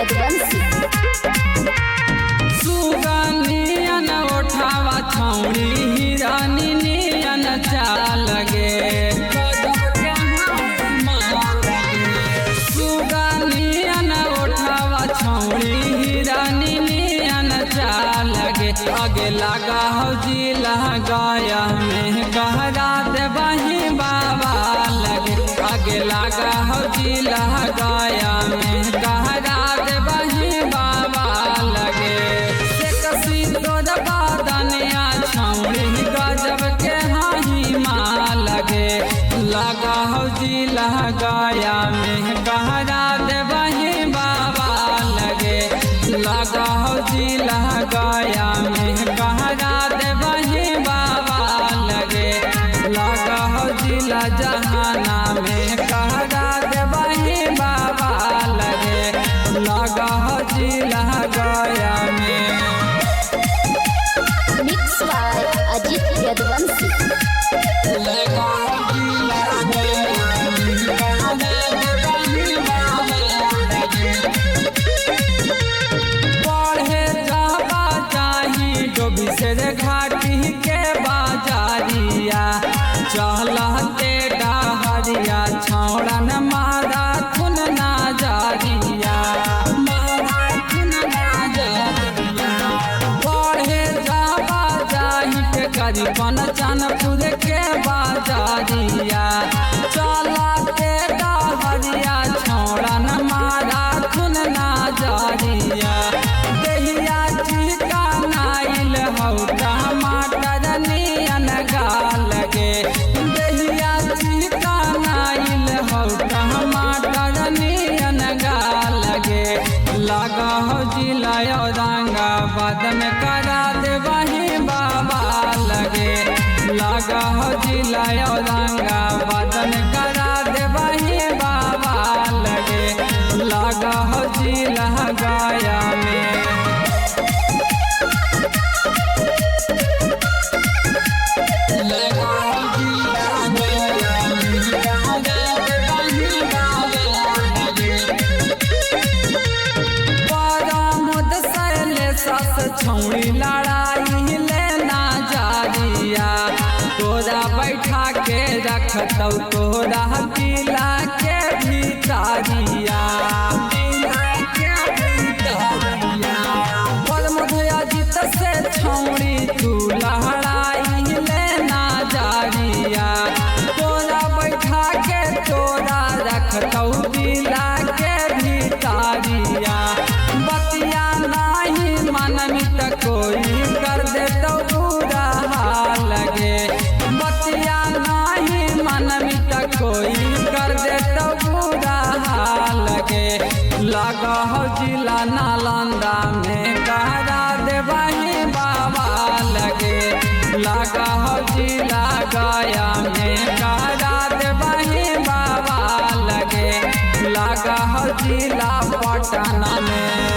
यदुवंशी। सुगनियन उठावा छौड़ी हिरानी नियन चाल गे। सुगनियन उठावा छौड़ी हिरानी नियन चाल गे। आगे लगा हो जिला गाया में गहरा दे बही बाबा लगे। आगे लगा हो जिला गाया में गहरा दे बही बाबा लगे। से कसी तोर बादनिया छौड़ी गजब के हाही माँ लगे। लगा हो जिला गाया में गहरा दे बही बाबा लगे। लगा हो जिला गाया में गहरा दे बही बाबा लगे। लगा हो जिला जहाना में गहरा दे बही बाबा लगे। लगा हो जिला गाया में। Mix by Ajit Yaduvanshi. लगा हो जिला गाया में गहरा दे बही बाबा लगे। डोभी से घाटी के बाजारिया चलते डहरिया छौड़न मारा थुन नाजारिया। बढ़े जाबा जाही के गरीबन चनपुर के बाजारिया चलते डहरिया छौड़न मारा थुन नाजारिया। दहिया चिका नाइल हौ टमाटर नियन गाल गे। दहिया चिका नाइल हौ टमाटर नियन गाल गे। लगा हो जिला औरंगाबाद में करा दे बही बाबा लगे। लगा हो जिला औरंगाबाद में करा दे बही बाबा लगे। लगा हो जिला गाया में। छौड़ी लड़ाई लेना जारिया तोरा बैठा के रखतौ तोरा किला के भीतरिया। अजित से छौड़ी तू लड़ाई लेना जारिया तोरा बैठा के तोरा रखतौ किला के भीतरिया। बतिया नहीं मनमित कोई कर दे तो बुरा हाल गे। बतिया नहीं मनमित कोई कर दे तो बुरा हाल गे। लगा हो जिला नालंदा में गहरा दे बही बाबा लगे। लगा हो जिला गया में गहरा दे बही बाबा लगे। लगा हो जिला पटना में।